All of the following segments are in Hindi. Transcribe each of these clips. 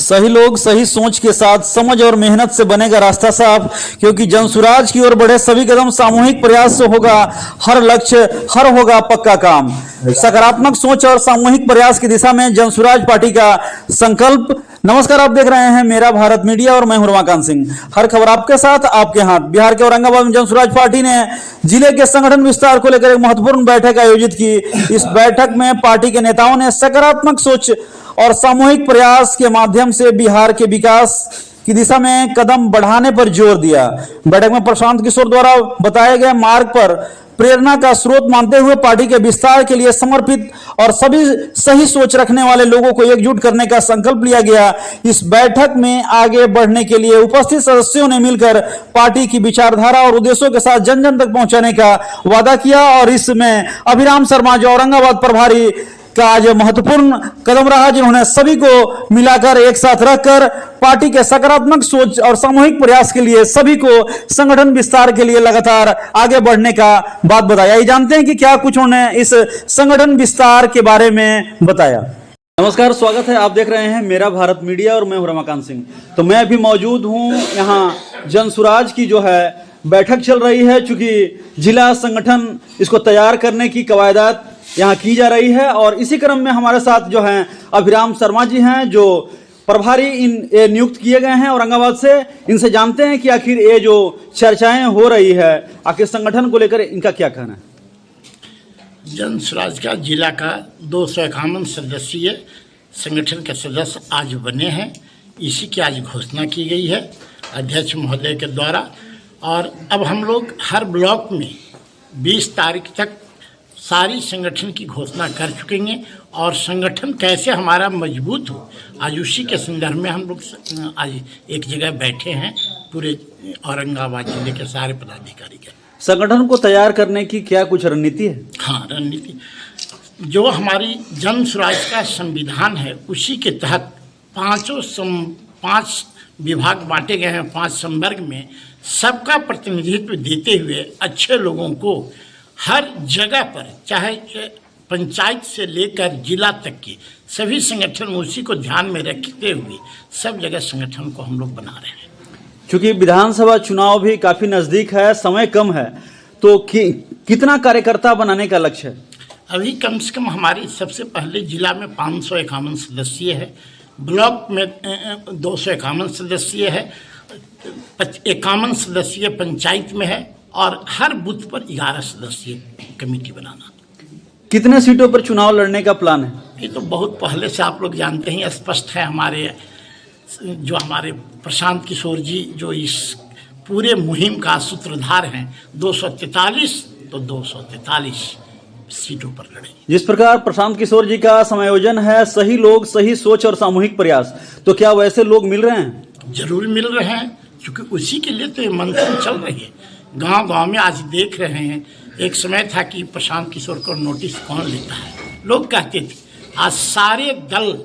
सही लोग सही सोच के साथ समझ और मेहनत से बनेगा रास्ता साफ, क्योंकि जनसुराज की ओर बढ़े सभी कदम सामूहिक प्रयास से होगा हर लक्ष्य, हर होगा पक्का काम। सकारात्मक सोच और सामूहिक प्रयास की दिशा में जनसुराज पार्टी का संकल्प। नमस्कार, आप देख रहे हैं मेरा भारत मीडिया और मैं हूं रमाकांत सिंह। हर खबर आपके साथ, आपके हाथ। बिहार के औरंगाबाद में जनसुराज पार्टी ने जिले के संगठन विस्तार को लेकर एक महत्वपूर्ण बैठक आयोजित की। इस बैठक में पार्टी के नेताओं ने सकारात्मक सोच और सामूहिक प्रयास के माध्यम से बिहार के विकास की दिशा में कदम बढ़ाने पर जोर दिया। बैठक में प्रशांत किशोर द्वारा बताए गए मार्ग पर प्रेरणा का स्रोत मानते हुए पार्टी के विस्तार के लिए समर्पित और सभी सही सोच रखने वाले लोगों को एकजुट करने का संकल्प लिया गया। इस बैठक में आगे बढ़ने के लिए उपस्थित सदस्यों ने मिलकर पार्टी की विचारधारा और उद्देश्यों के साथ जन जन तक पहुंचाने का वादा किया। और इसमें अभिराम शर्मा जो औरंगाबाद प्रभारी का आज महत्वपूर्ण कदम रहा, जिन्होंने सभी को मिलाकर एक साथ रखकर पार्टी के सकारात्मक सोच और सामूहिक प्रयास के लिए सभी को संगठन विस्तार के लिए लगातार आगे बढ़ने का बात बताया। ये जानते हैं कि क्या कुछ उन्होंने इस संगठन विस्तार के बारे में बताया। नमस्कार, स्वागत है, आप देख रहे हैं मेरा भारत मीडिया और मैं हूं रमाकांत सिंह। तो मैं अभी मौजूद हूं यहाँ जनसुराज की जो है बैठक चल रही है, चूंकि जिला संगठन इसको तैयार करने की कवायदात यहाँ की जा रही है। और इसी क्रम में हमारे साथ जो हैं अभिराम शर्मा जी हैं, जो प्रभारी नियुक्त किए गए हैं औरंगाबाद से। इनसे जानते हैं कि आखिर ये जो चर्चाएं हो रही है, आखिर संगठन को लेकर इनका क्या कहना है। जनसुराज का जिला का 251 सदस्यीय संगठन के सदस्य आज बने हैं। इसी की आज घोषणा की गई है अध्यक्ष महोदय के द्वारा। और अब हम लोग हर ब्लॉक में 20 तारीख तक सारी संगठन की घोषणा कर चुके हैं। और संगठन कैसे हमारा मजबूत हो, आज उसी के संदर्भ में हम लोग आज एक जगह बैठे हैं, पूरे औरंगाबाद जिले के सारे पदाधिकारी के। संगठन को तैयार करने की क्या कुछ रणनीति है? हाँ, रणनीति जो हमारी जनसुराज का संविधान है, उसी के तहत 5 विभाग बांटे गए हैं, 5 संवर्ग में सबका प्रतिनिधित्व देते हुए अच्छे लोगों को हर जगह पर, चाहे पंचायत से लेकर जिला तक के सभी संगठन उसी को ध्यान में रखते हुए सब जगह संगठन को हम लोग बना रहे हैं। क्योंकि विधानसभा चुनाव भी काफी नजदीक है, समय कम है, तो कितना कार्यकर्ता बनाने का लक्ष्य है? अभी कम से कम हमारी सबसे पहले जिला में 551 सदस्य है, ब्लॉक में 251 सदस्य है, 51 सदस्य पंचायत में है, और हर बूथ पर 11 सदस्यीय कमेटी बनाना। कितने सीटों पर चुनाव लड़ने का प्लान है? ये तो बहुत पहले से आप लोग जानते हैं, स्पष्ट है। हमारे प्रशांत किशोर जी जो इस पूरे मुहिम का सूत्रधार हैं, 243 तो 243 सीटों पर लड़ेंगे। जिस प्रकार प्रशांत किशोर जी का समायोजन है, सही लोग सही सोच और सामूहिक प्रयास, तो क्या वैसे लोग मिल रहे हैं? जरूर मिल रहे हैं, क्योंकि उसी के लिए तो ये मंथन चल रही है। गांव-गांव में आज देख रहे हैं, एक समय था कि प्रशांत किशोर को नोटिस कौन लेता है, लोग कहते थे। आज सारे दल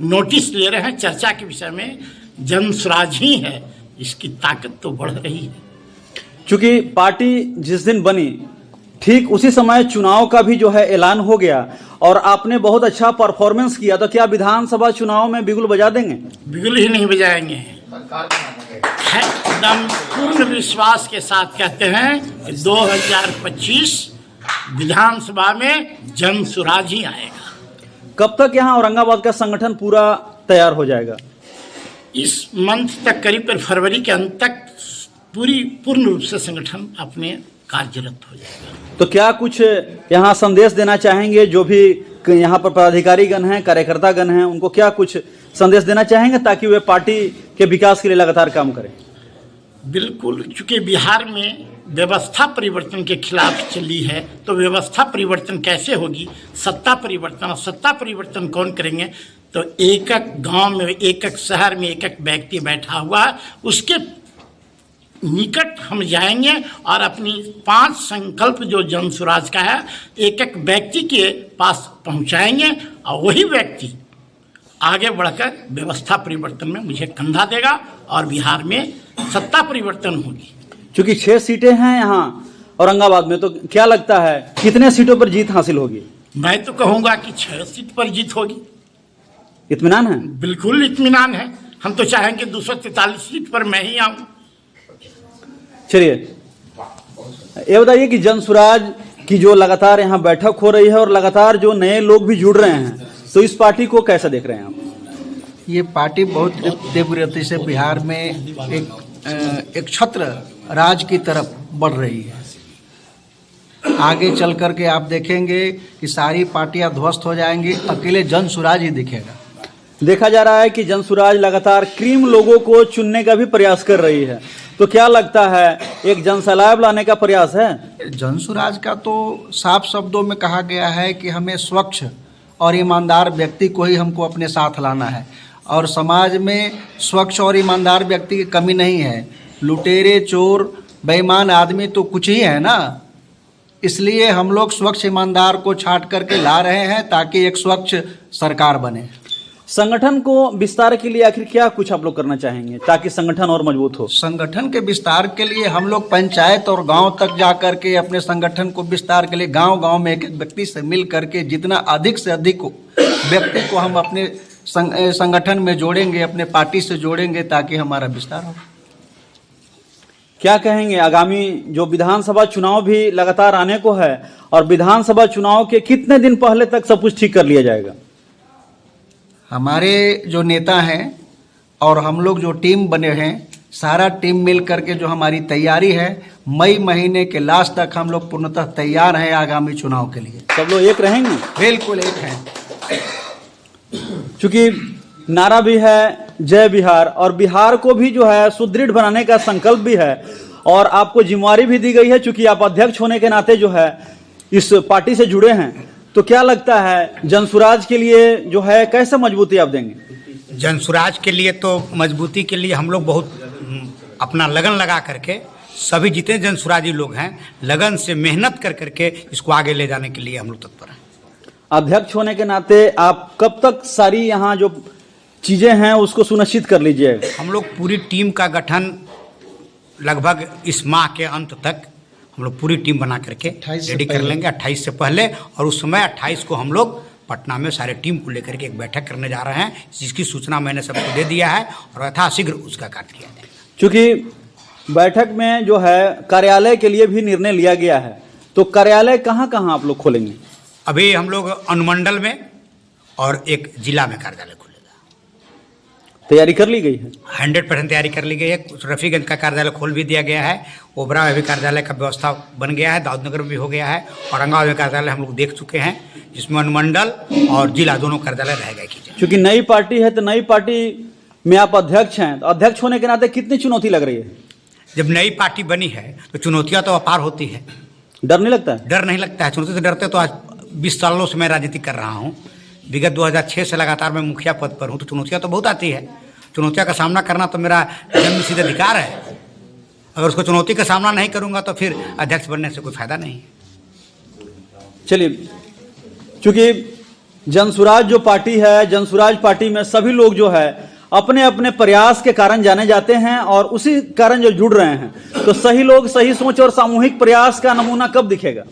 नोटिस ले रहे हैं, चर्चा के विषय में जनसुराज ही है, इसकी ताकत तो बढ़ रही है। चूंकि पार्टी जिस दिन बनी ठीक उसी समय चुनाव का भी जो है ऐलान हो गया और आपने बहुत अच्छा परफॉर्मेंस किया, तो क्या विधानसभा चुनाव में बिगुल बजा देंगे? बिगुल ही नहीं बजाएंगे, एकदम पूर्ण विश्वास के साथ कहते हैं 2025 विधानसभा में जनसुराज ही आएगा। कब तक यहाँ औरंगाबाद का संगठन पूरा तैयार हो जाएगा? इस मंथ तक, करीब फरवरी के अंत तक पूर्ण रूप से संगठन अपने कार्यरत हो जाएगा। तो क्या कुछ यहाँ संदेश देना चाहेंगे, जो भी यहाँ पर पदाधिकारीगण हैं, कार्यकर्तागण हैं, उनको क्या कुछ संदेश देना चाहेंगे ताकि वे पार्टी के विकास के लिए लगातार काम करें? बिल्कुल, चूंकि बिहार में व्यवस्था परिवर्तन के खिलाफ चली है, तो व्यवस्था परिवर्तन कैसे होगी? सत्ता परिवर्तन, और सत्ता परिवर्तन कौन करेंगे? तो एक एक गांव में, एक एक शहर में एक एक व्यक्ति बैठा हुआ है, उसके निकट हम जाएंगे और अपनी 5 संकल्प जो जनसुराज का है, एक एक व्यक्ति के पास पहुंचाएंगे, और वही व्यक्ति आगे बढ़कर व्यवस्था परिवर्तन में मुझे कंधा देगा और बिहार में सत्ता परिवर्तन होगी। चूंकि 6 सीटें हैं यहाँ औरंगाबाद में, तो क्या लगता है कितने सीटों पर जीत हासिल होगी? मैं तो कहूँगा कि 6 सीट पर जीत होगी। इत्मीनान है? बिल्कुल इत्मीनान है। हम तो चाहेंगे 243 सीट पर मैं ही आऊं। चलिए ये बताइए कि जनसुराज की जो लगातार यहाँ बैठक हो रही है और लगातार जो नए लोग भी जुड़ रहे हैं, तो इस पार्टी को कैसा देख रहे हैं आप? ये पार्टी बहुत तीव्र गति से बिहार में एक छत्र राज की तरफ बढ़ रही है। आगे चल कर के आप देखेंगे कि सारी पार्टियां ध्वस्त हो जाएंगी, अकेले जनसुराज ही दिखेगा। देखा जा रहा है कि जनसुराज लगातार क्रीम लोगों को चुनने का भी प्रयास कर रही है, तो क्या लगता है एक जनसैलाब लाने का प्रयास है? जनसुराज का तो साफ शब्दों में कहा गया है कि हमें स्वच्छ और ईमानदार व्यक्ति को ही हमको अपने साथ लाना है, और समाज में स्वच्छ और ईमानदार व्यक्ति की कमी नहीं है। लुटेरे, चोर, बेईमान आदमी तो कुछ ही है ना, इसलिए हम लोग स्वच्छ ईमानदार को छांट करके ला रहे हैं ताकि एक स्वच्छ सरकार बने। संगठन को विस्तार के लिए आखिर क्या कुछ आप लोग करना चाहेंगे ताकि संगठन और मजबूत हो? संगठन के विस्तार के लिए हम लोग पंचायत और गांव तक जा करके अपने संगठन को विस्तार के लिए गांव-गांव में एक एक व्यक्ति से मिल करके जितना अधिक से अधिक व्यक्ति को हम अपने संगठन में जोड़ेंगे, अपने पार्टी से जोड़ेंगे ताकि हमारा विस्तार हो। क्या कहेंगे, आगामी जो विधानसभा चुनाव भी लगातार आने को है और विधानसभा चुनाव के कितने दिन पहले तक सब कुछ ठीक कर लिया जाएगा? हमारे जो नेता हैं और हम लोग जो टीम बने हैं, सारा टीम मिल करके जो हमारी तैयारी है, मई महीने के लास्ट तक हम लोग पूर्णतः तैयार हैं आगामी चुनाव के लिए। सब लोग एक रहेंगे? बिल्कुल एक हैं। क्योंकि नारा भी है जय बिहार, और बिहार को भी जो है सुदृढ़ बनाने का संकल्प भी है, और आपको जिम्मेवारी भी दी गई है चूंकि आप अध्यक्ष होने के नाते जो है इस पार्टी से जुड़े हैं। तो क्या लगता है जनसुराज के लिए जो है कैसे मजबूती आप देंगे? जनसुराज के लिए तो मजबूती के लिए हम लोग बहुत अपना लगन लगा करके, सभी जितने जनसुराजी लोग हैं लगन से मेहनत कर करके इसको आगे ले जाने के लिए हम लोग तत्पर हैं। अध्यक्ष होने के नाते आप कब तक सारी यहाँ जो चीजें हैं उसको सुनिश्चित कर लीजिएगा? हम लोग पूरी टीम का गठन लगभग इस माह के अंत तक हम लोग पूरी टीम बना करके रेडी कर लेंगे 28 से पहले, और उस समय 28 को हम लोग पटना में सारे टीम को लेकर के एक बैठक करने जा रहे हैं, जिसकी सूचना मैंने सबको दे दिया है और यथाशीघ्र उसका कार्य किया जाएगा। क्योंकि बैठक में जो है कार्यालय के लिए भी निर्णय लिया गया है, तो कार्यालय कहाँ कहाँ आप लोग खोलेंगे? अभी हम लोग अनुमंडल में और एक जिला में कार्यालय खोलेगा। तैयारी कर ली गई है? 100% तैयारी कर ली गई है। रफीगंज का कार्यालय खोल भी दिया गया है, ओबरा में भी कार्यालय का व्यवस्था बन गया है, दाऊदनगर में भी हो गया है, औरंगाबाद में कार्यालय हम लोग देख चुके हैं, जिसमें अनुमंडल और जिला दोनों कार्यालय रहेगा। क्योंकि नई पार्टी है तो नई पार्टी में आप अध्यक्ष हैं, तो अध्यक्ष होने के नाते कितनी चुनौती लग रही है? जब नई पार्टी बनी है तो चुनौतियाँ तो अपार होती है। डर नहीं लगता है? डर नहीं लगता है, चुनौती से डरते तो आज 20 सालों से मैं राजनीति कर रहा हूँ। विगत 2006 से लगातार मैं मुखिया पद पर हूँ, तो चुनौतियाँ तो बहुत आती है। चुनौतियों का सामना करना तो मेरा जन्मसिद्ध अधिकार है। अगर उसको चुनौती का सामना नहीं करूँगा तो फिर अध्यक्ष बनने से कोई फायदा नहीं है। चलिए, क्योंकि जनसुराज जो पार्टी है, जनसुराज पार्टी में सभी लोग जो है अपने अपने प्रयास के कारण जाने जाते हैं और उसी कारण जो जुड़ रहे हैं, तो सही लोग, सही सोच और सामूहिक प्रयास का नमूना कब दिखेगा?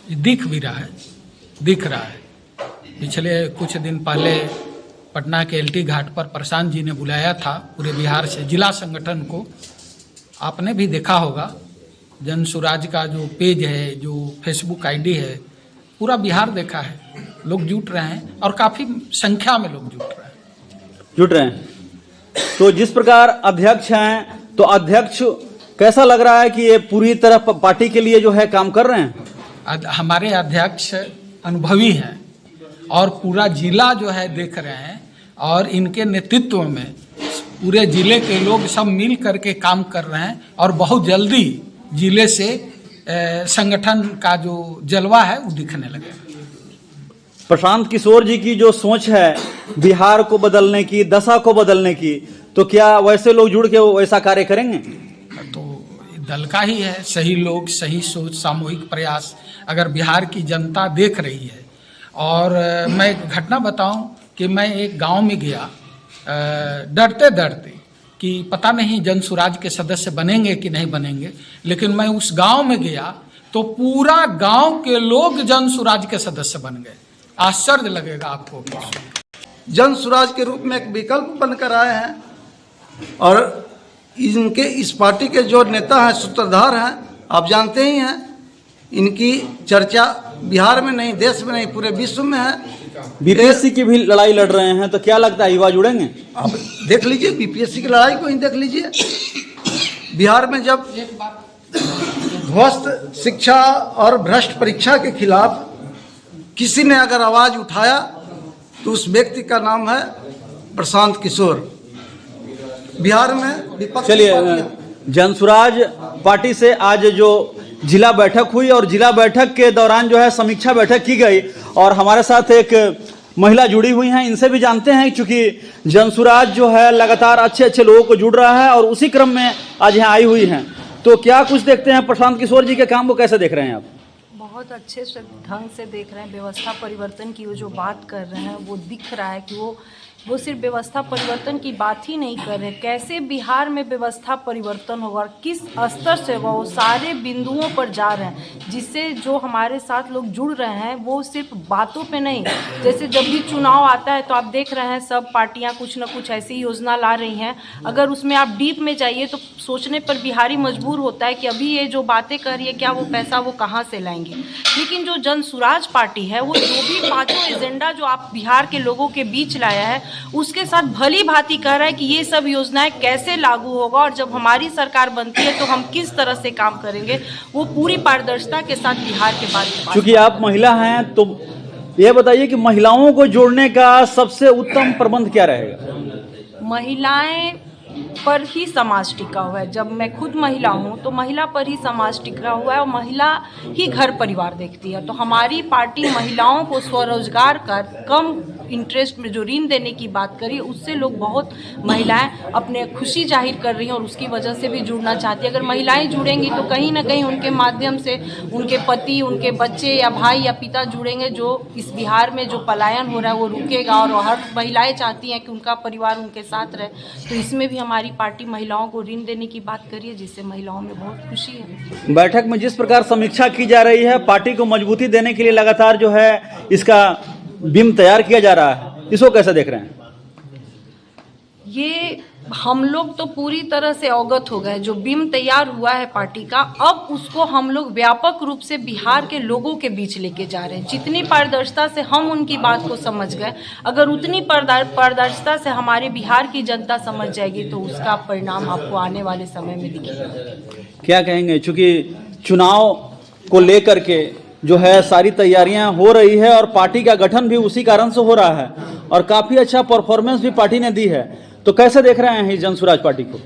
दिख भी रहा है, दिख रहा है। पिछले कुछ दिन पहले पटना के एलटी घाट पर प्रशांत जी ने बुलाया था पूरे बिहार से जिला संगठन को। आपने भी देखा होगा, जनसुराज का जो पेज है, जो फेसबुक आईडी है, पूरा बिहार देखा है। लोग जुट रहे हैं और काफ़ी संख्या में लोग जुट रहे हैं। तो जिस प्रकार अध्यक्ष हैं, तो अध्यक्ष कैसा लग रहा है कि ये पूरी तरह पार्टी के लिए जो है काम कर रहे हैं? हमारे अध्यक्ष अनुभवी हैं और पूरा जिला जो है देख रहे हैं, और इनके नेतृत्व में पूरे जिले के लोग सब मिल करके काम कर रहे हैं, और बहुत जल्दी जिले से संगठन का जो जलवा है वो दिखने लगेगा। प्रशांत किशोर जी की जो सोच है बिहार को बदलने की, दशा को बदलने की, तो क्या वैसे लोग जुड़ के वैसा कार्य करेंगे? तो दल का ही है, सही लोग, सही सोच, सामूहिक प्रयास अगर बिहार की जनता देख रही है। और मैं एक घटना बताऊं कि मैं एक गांव में गया डरते डरते कि पता नहीं जनसुराज के सदस्य बनेंगे कि नहीं बनेंगे, लेकिन मैं उस गांव में गया तो पूरा गांव के लोग जनसुराज के सदस्य बन गए। आश्चर्य लगेगा आपको। जन सुराज के रूप में एक विकल्प बनकर आए हैं। और इनके इस पार्टी के जो नेता हैं, सूत्रधार हैं, आप जानते ही हैं, इनकी चर्चा बिहार में नहीं, देश में नहीं, पूरे विश्व में है। बीपीएससी की भी लड़ाई लड़ रहे हैं, तो क्या लगता है युवा जुड़ेंगे? आप देख लीजिए बीपीएससी की लड़ाई को ही देख लीजिए। बिहार में जब ध्वस्त शिक्षा और भ्रष्ट परीक्षा के खिलाफ किसी ने अगर आवाज़ उठाया तो उस व्यक्ति का नाम है प्रशांत किशोर। बिहार में विपक्ष चलिए, जनसुराज पार्टी से आज जो जिला बैठक हुई और जिला बैठक के दौरान जो है समीक्षा बैठक की गई, और हमारे साथ एक महिला जुड़ी हुई हैं, इनसे भी जानते हैं, क्योंकि जनसुराज जो है लगातार अच्छे अच्छे लोगों को जुड़ रहा है और उसी क्रम में आज यहाँ आई हुई हैं। तो क्या कुछ देखते हैं प्रशांत किशोर जी के काम को कैसे देख रहे हैं आप? बहुत अच्छे से ढंग से देख रहे हैं। व्यवस्था परिवर्तन की वो जो बात कर रहे हैं वो दिख रहा है कि वो सिर्फ व्यवस्था परिवर्तन की बात ही नहीं कर रहे, कैसे बिहार में व्यवस्था परिवर्तन होगा और किस स्तर से होगा, वो सारे बिंदुओं पर जा रहे हैं, जिससे जो हमारे साथ लोग जुड़ रहे हैं वो सिर्फ बातों पे नहीं। जैसे जब भी चुनाव आता है तो आप देख रहे हैं सब पार्टियां कुछ न कुछ ऐसी योजना ला रही हैं, अगर उसमें आप डीप में जाइए तो सोचने पर बिहारी मजबूर होता है कि अभी ये जो बातें कर रही है क्या वो पैसा वो कहाँ से लाएंगे। लेकिन जो जनसुराज पार्टी है वो जो भी पाँचों एजेंडा जो आप बिहार के लोगों के बीच लाया है उसके साथ भली भांति कह रहा है कि ये सब योजनाएं कैसे लागू होगा और जब हमारी सरकार बनती है तो हम किस तरह से काम करेंगे, वो पूरी पारदर्शिता के साथ बिहार के बारे में। क्योंकि आप महिला हैं तो ये बताइए कि महिलाओं को जोड़ने का सबसे उत्तम प्रबंध क्या रहेगा? महिलाएं पर ही समाज टिका हुआ है। जब मैं खुद महिला हूँ तो महिला पर ही समाज टिका हुआ है और महिला ही घर परिवार देखती है। तो हमारी पार्टी महिलाओं को स्वरोजगार कर कम इंटरेस्ट में जो ऋण देने की बात करी उससे लोग बहुत महिलाएं अपने खुशी जाहिर कर रही हैं और उसकी वजह से भी जुड़ना चाहती है। अगर महिलाएं जुड़ेंगी तो कहीं ना कहीं उनके माध्यम से उनके पति, उनके बच्चे या भाई या पिता जुड़ेंगे, जो इस बिहार में जो पलायन हो रहा है वो रुकेगा और हर महिलाएं चाहती हैं कि उनका परिवार उनके साथ रहे। तो इसमें भी हमारी पार्टी महिलाओं को ऋण देने की बात करी है जिससे महिलाओं में बहुत खुशी है। बैठक में जिस प्रकार समीक्षा की जा रही है, पार्टी को मजबूती देने के लिए लगातार जो है इसका बिम तैयार किया जा रहा है, इसको कैसे देख रहे हैं? ये हम लोग तो पूरी तरह से अवगत हो गए, जो बिम तैयार हुआ है पार्टी का, अब उसको हम लोग व्यापक रूप से बिहार के लोगों के बीच लेके जा रहे हैं। जितनी पारदर्शिता से हम उनकी बात को समझ गए, अगर उतनी पारदर्शिता से हमारे बिहार की जनता समझ जाएगी तो उसका परिणाम आपको आने वाले समय में दिखेगा। क्या कहेंगे, चूंकि चुनाव को लेकर के जो है सारी तैयारियां हो रही है और पार्टी का गठन भी उसी कारण से हो रहा है और काफ़ी अच्छा परफॉर्मेंस भी पार्टी ने दी है, तो कैसे देख रहे हैं जनसुराज पार्टी को?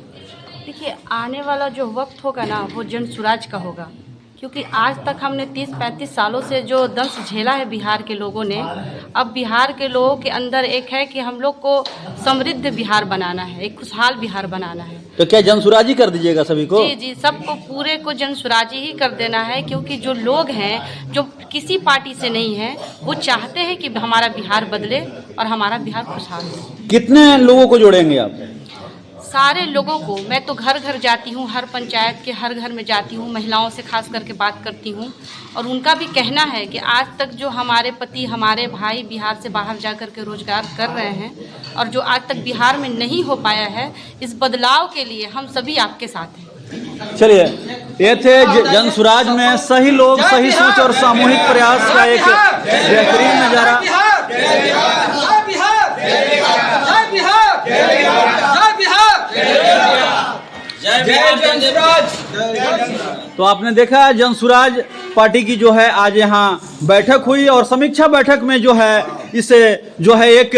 देखिए, आने वाला जो वक्त होगा ना वो जनसुराज का होगा, क्योंकि आज तक हमने 30-35 सालों से जो दंश झेला है बिहार के लोगों ने, अब बिहार के लोगों के अंदर एक है कि हम लोग को समृद्ध बिहार बनाना है, एक खुशहाल बिहार बनाना है। तो क्या जनसुराज ही कर दीजिएगा सभी को? जी जी, सबको पूरे को जनसुराजी ही कर देना है, क्योंकि जो लोग हैं जो किसी पार्टी से नहीं हैं वो चाहते हैं कि हमारा बिहार बदले और हमारा बिहार खुशहाल हो। कितने लोगों को जोड़ेंगे आप? सारे लोगों को। मैं तो घर घर जाती हूँ, हर पंचायत के हर घर में जाती हूँ, महिलाओं से खास करके बात करती हूँ और उनका भी कहना है कि आज तक जो हमारे पति, हमारे भाई बिहार से बाहर जा कर के रोजगार कर रहे हैं और जो आज तक बिहार में नहीं हो पाया है, इस बदलाव के लिए हम सभी आपके साथ हैं। चलिए, ये थे जनसुराज में सही लोग, सही सोच और सामूहिक प्रयास का एक बेहतरीन नजारा। तो आपने देखा जनसुराज पार्टी की जो है आज यहाँ बैठक हुई और समीक्षा बैठक में जो है इसे जो है एक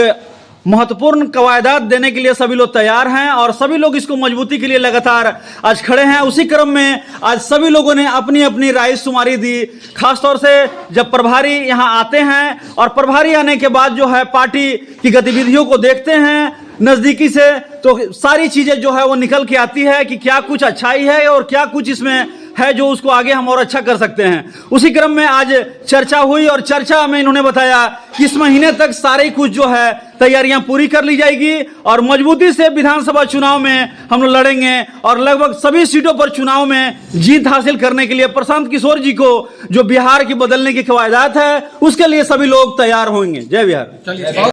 महत्वपूर्ण कवायदात देने के लिए सभी लोग तैयार हैं और सभी लोग इसको मजबूती के लिए लगातार आज खड़े हैं। उसी क्रम में आज सभी लोगों ने अपनी अपनी राय शुमारी दी। खासतौर से जब प्रभारी यहाँ आते हैं और प्रभारी आने के बाद जो है पार्टी की गतिविधियों को देखते हैं नज़दीकी से, तो सारी चीज़ें जो है वो निकल के आती है कि क्या कुछ अच्छाई है और क्या कुछ इसमें है जो उसको आगे हम और अच्छा कर सकते हैं। उसी क्रम में आज चर्चा हुई और चर्चा में इन्होंने बताया कि इस महीने तक सारी कुछ जो है तैयारियां पूरी कर ली जाएगी और मजबूती से विधानसभा चुनाव में हम लोग लड़ेंगे और लगभग सभी सीटों पर चुनाव में जीत हासिल करने के लिए प्रशांत किशोर जी को जो बिहार की बदलने की कवायदात है उसके लिए सभी लोग तैयार होंगे। जय बिहार।